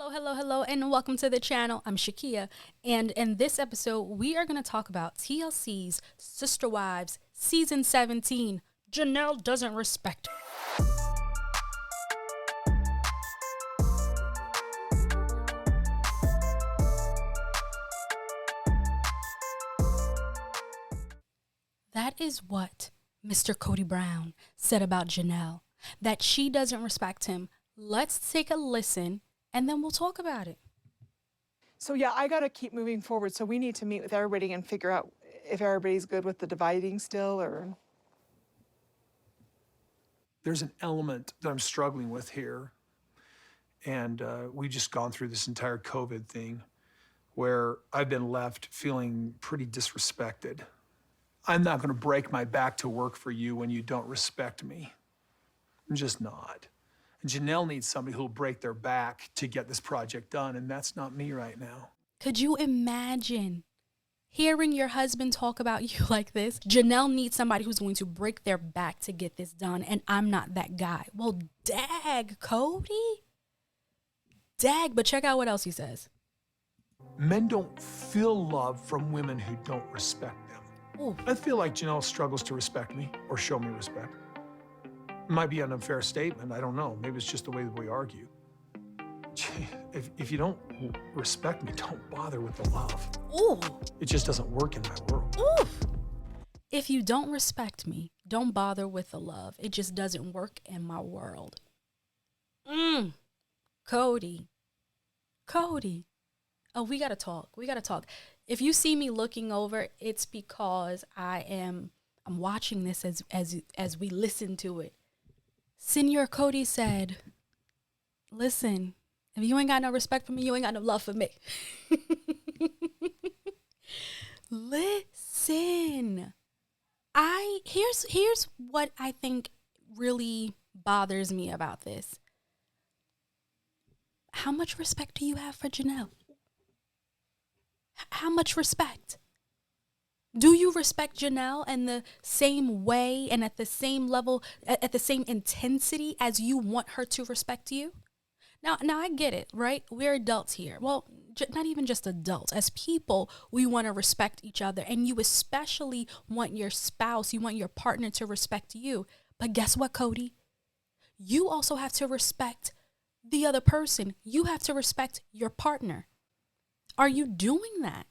Hello, hello, hello, and welcome to the channel. I'm Shakia, and in this episode, we are going to talk about TLC's Sister Wives Season 17. Janelle doesn't respect. That is what Mr. Kody Brown said about Janelle, that she doesn't respect him. Let's take a listen, and then we'll talk about it. So yeah, I got to keep moving forward. So we need to meet with everybody and figure out if everybody's good with the dividing still or... There's an element that I'm struggling with here. And we've just gone through this entire COVID thing where I've been left feeling pretty disrespected. I'm not going to break my back to work for you when you don't respect me. I'm just not. And Janelle needs somebody who'll break their back to get this project done, and that's not me right now. Could you imagine hearing your husband talk about you like this? Janelle needs somebody who's going to break their back to get this done, and I'm not that guy. Well, dag, Kody. Dag, but check out what else he says. Men don't feel love from women who don't respect them. Ooh. I feel like Janelle struggles to respect me or show me respect. It might be an unfair statement, I don't know. Maybe it's just the way that we argue. If you don't respect me, don't bother with the love. Ooh. It just doesn't work in my world. Ooh. If you don't respect me, don't bother with the love. It just doesn't work in my world. Kody. Oh, we gotta talk. If you see me looking over, it's because I'm watching this as we listen to it. Senior Kody said, listen, if you ain't got no respect for me, you ain't got no love for me. Listen. Here's what I think really bothers me about this. How much respect do you have for Janelle? How much respect? Do you respect Janelle in the same way and at the same level, at the same intensity as you want her to respect you? Now I get it, right? We're adults here. Well, not even just adults. As people, we want to respect each other. And you especially want your spouse, you want your partner to respect you. But guess what, Kody? You also have to respect the other person. You have to respect your partner. Are you doing that?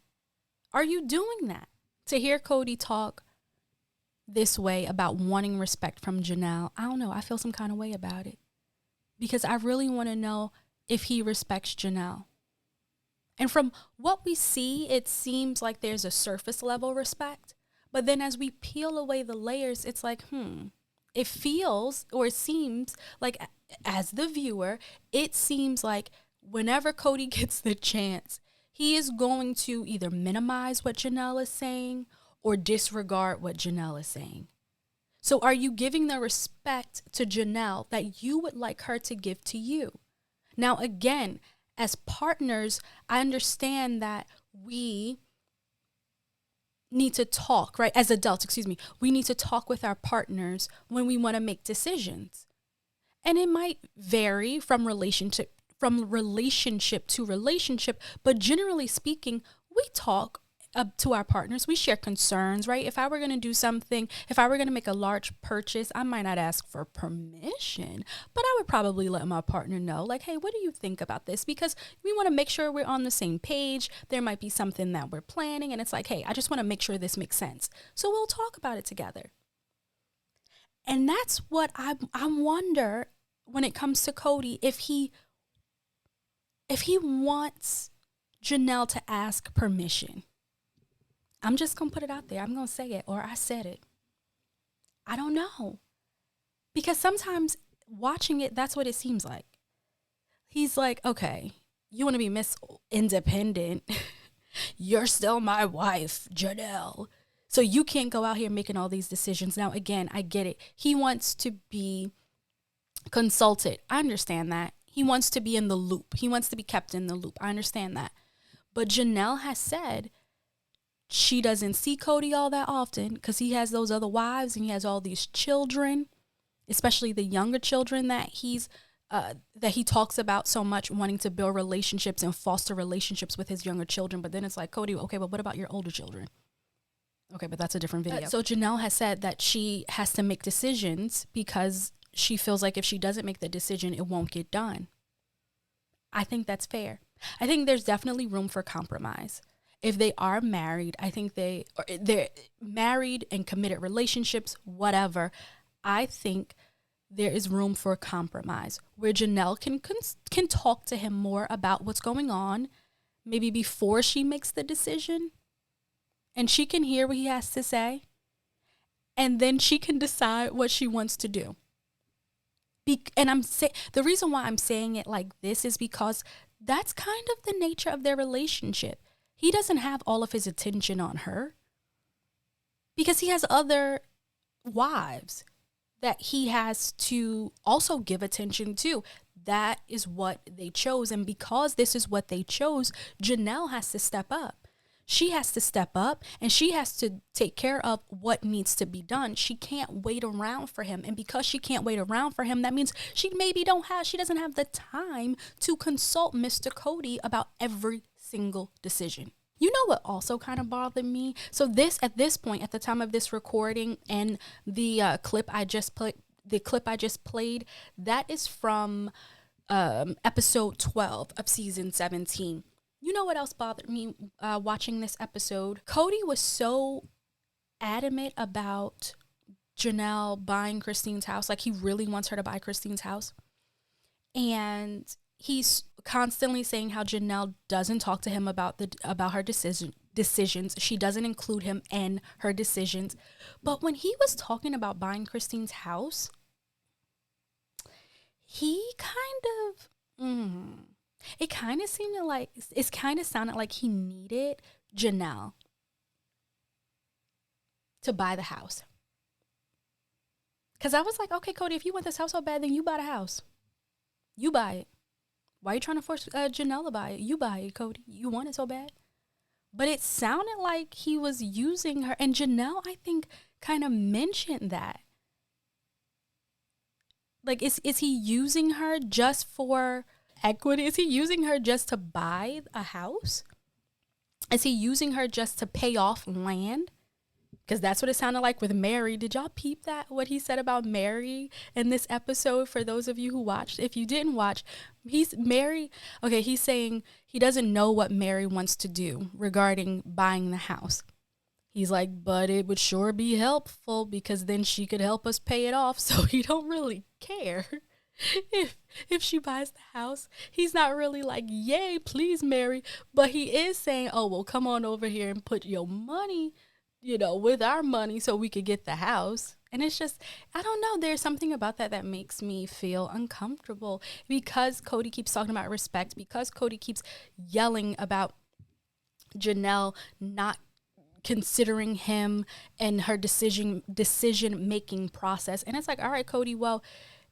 To hear Kody talk this way about wanting respect from Janelle, I don't know. I feel some kind of way about it. Because I really want to know if he respects Janelle. And from what we see, it seems like there's a surface level respect. But then as we peel away the layers, it's like, it feels or it seems like, as the viewer, it seems like whenever Kody gets the chance, he is going to either minimize what Janelle is saying or disregard what Janelle is saying. So are you giving the respect to Janelle that you would like her to give to you? Now, again, as partners, I understand that we need to talk, right? As adults, we need to talk with our partners when we want to make decisions. And it might vary from relationship to relationship, but generally speaking, we talk to our partners. We share concerns, right? If I were going to do something, if I were going to make a large purchase, I might not ask for permission, but I would probably let my partner know, like, hey, what do you think about this? Because we want to make sure we're on the same page. There might be something that we're planning, and it's like, hey, I just want to make sure this makes sense. So we'll talk about it together. And that's what I wonder when it comes to Kody, if he wants Janelle to ask permission. I'm just going to put it out there. I'm going to say it, or I said it. I don't know. Because sometimes watching it, that's what it seems like. He's like, okay, you want to be Miss Independent. You're still my wife, Janelle. So you can't go out here making all these decisions. Now, again, I get it. He wants to be consulted. I understand that. He wants to be in the loop. He wants to be kept in the loop. I understand that. But Janelle has said she doesn't see Kody all that often because he has those other wives and he has all these children, especially the younger children that he's that he talks about so much, wanting to build relationships and foster relationships with his younger children. But then it's like, Kody, okay, but what about your older children? Okay, but that's a different video. So Janelle has said that she has to make decisions because she feels like if she doesn't make the decision, it won't get done. I think that's fair. I think there's definitely room for compromise. If they are married, I think they're married and committed relationships, whatever. I think there is room for compromise where Janelle can talk to him more about what's going on, maybe before she makes the decision, and she can hear what he has to say, and then she can decide what she wants to do. And the reason why I'm saying it like this is because that's kind of the nature of their relationship. He doesn't have all of his attention on her because he has other wives that he has to also give attention to. That is what they chose. And because this is what they chose, Janelle has to step up. She has to step up and she has to take care of what needs to be done. She can't wait around for him. And because she can't wait around for him, that means she doesn't have the time to consult Mr. Kody about every single decision. You know what also kind of bothered me? So at this point, at the time of this recording, and the clip I just played, that is from episode 12 of season 17. You know what else bothered me watching this episode? Kody was so adamant about Janelle buying Christine's house. Like, he really wants her to buy Christine's house. And he's constantly saying how Janelle doesn't talk to him about her decisions. She doesn't include him in her decisions. But when he was talking about buying Christine's house, he it kind of sounded like he needed Janelle to buy the house. Because I was like, okay, Kody, if you want this house so bad, then you buy the house. You buy it. Why are you trying to force Janelle to buy it? You buy it, Kody. You want it so bad. But it sounded like he was using her. And Janelle, I think, kind of mentioned that. Like, is he using her just for equity? Is he using her just to buy a house? Is he using her just to pay off land? Because that's what it sounded like with Mary. Did y'all peep that? What he said about Mary in this episode, for those of you who watched? If you didn't watch, he's saying he doesn't know what Mary wants to do regarding buying the house. He's like, but it would sure be helpful because then she could help us pay it off. So he don't really care if she buys the house. He's not really like, yay, please, Mary. But he is saying, oh, well, come on over here and put your money, with our money so we could get the house. And it's just, I don't know. There's something about that makes me feel uncomfortable because Kody keeps talking about respect, because Kody keeps yelling about Janelle not considering him and her decision making process. And it's like, all right, Kody, well,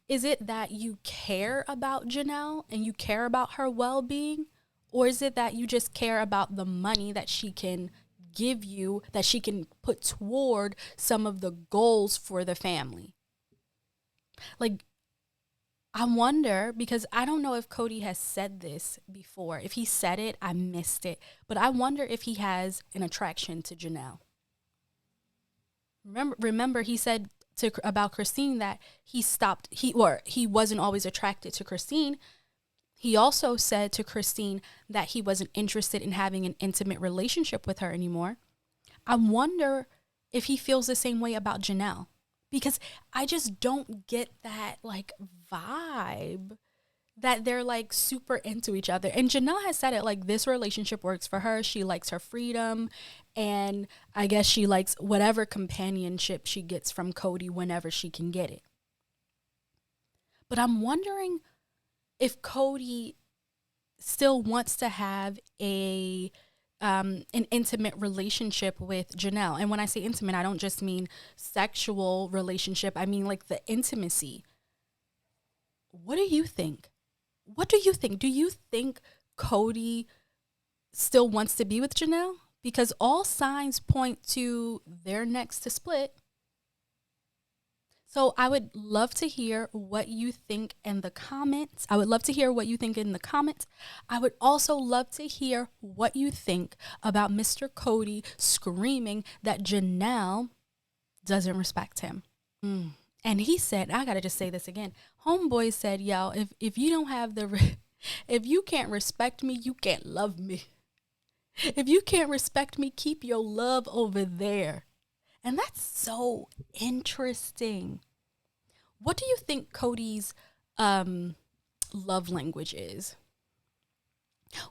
is it that you care about Janelle and you care about her well-being? Or is it that you just care about the money that she can give you, that she can put toward some of the goals for the family? Like, I wonder, because I don't know if Kody has said this before. If he said it, I missed it. But I wonder if he has an attraction to Janelle. Remember he said about Christine that he wasn't always attracted to Christine. He also said to Christine that he wasn't interested in having an intimate relationship with her anymore. I wonder if he feels the same way about Janelle. Because I just don't get that vibe that they're super into each other. And Janelle has said it, this relationship works for her. She likes her freedom. And I guess she likes whatever companionship she gets from Kody whenever she can get it. But I'm wondering if Kody still wants to have an intimate relationship with Janelle. And when I say intimate, I don't just mean sexual relationship. I mean the intimacy. What do you think? Do you think Kody still wants to be with Janelle? Because all signs point to they're next to split. So I would love to hear what you think in the comments. I would love to hear what you think in the comments. I would also love to hear what you think about Mr. Kody screaming that Janelle doesn't respect him. And he said, I gotta just say this again. Homeboy said, yo, if you don't have if you can't respect me, you can't love me. If you can't respect me, keep your love over there. And that's so interesting. What do you think Kody's love language is?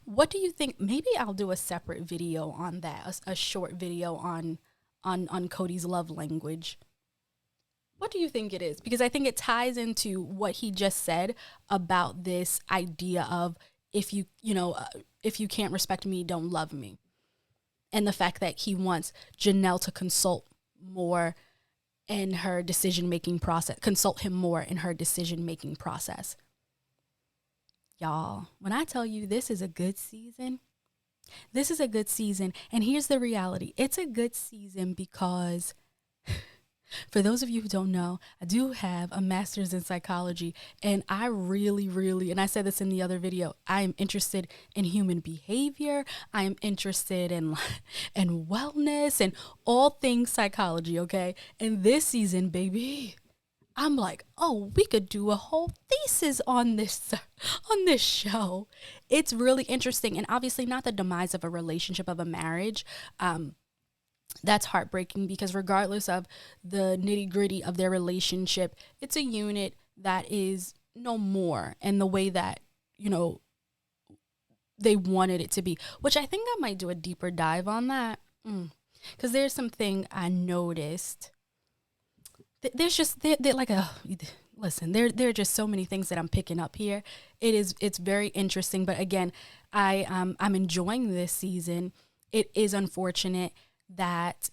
What do you think? Maybe I'll do a separate video on that, a short video on Kody's love language. What do you think it is? Because I think it ties into what he just said about this idea of if you can't respect me, don't love me. And the fact that he wants Janelle to consult more in her decision-making process, consult him more in her decision-making process. Y'all, when I tell you this is a good season, this is a good season. And here's the reality. It's a good season because for those of you who don't know, I do have a master's in psychology, and I really, and I said this in the other video, I am interested in human behavior. I am interested in wellness and all things psychology, okay? And this season, baby, I'm like, oh, we could do a whole thesis on this show. It's really interesting, and obviously not the demise of a relationship, of a marriage. That's heartbreaking because regardless of the nitty gritty of their relationship, it's a unit that is no more in the way that, they wanted it to be, which I think I might do a deeper dive on that. Because there's something I noticed. There's just, they're like listen, there are just so many things that I'm picking up here. It's very interesting. But again, I'm enjoying this season. It is unfortunate that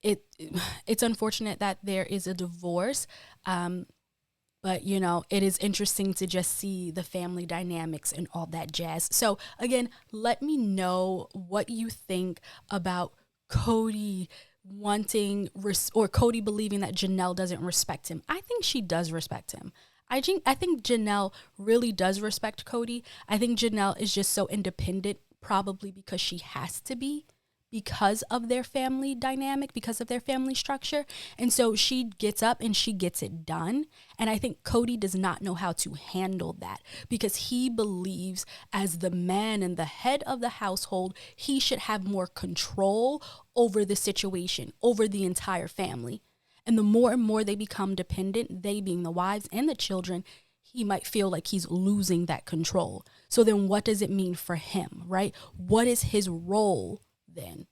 it's unfortunate that there is a divorce, but it is interesting to just see the family dynamics and all that jazz. So again, let me know what you think about Kody wanting or Kody believing that Janelle doesn't respect him. I think she does respect him. I think Janelle really does respect Kody. I think Janelle is just so independent, probably because she has to be, because of their family dynamic, because of their family structure. And so she gets up and she gets it done. And I think Kody does not know how to handle that because he believes as the man and the head of the household, he should have more control over the situation, over the entire family. And the more and more they become dependent, they being the wives and the children, he might feel like he's losing that control. So then what does it mean for him, right? What is his role then?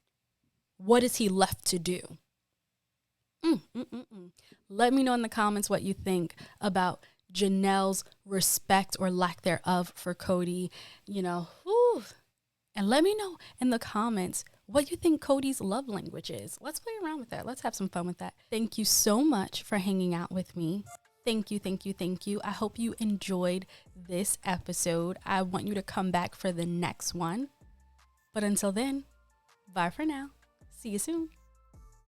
What is he left to do? Let me know in the comments what you think about Janelle's respect or lack thereof for Kody, and let me know in the comments what you think Kody's love language is. Let's play around with that. Let's have some fun with that. Thank you so much for hanging out with me. Thank you. I hope you enjoyed this episode. I want you to come back for the next one. But until then, bye for now. See you soon.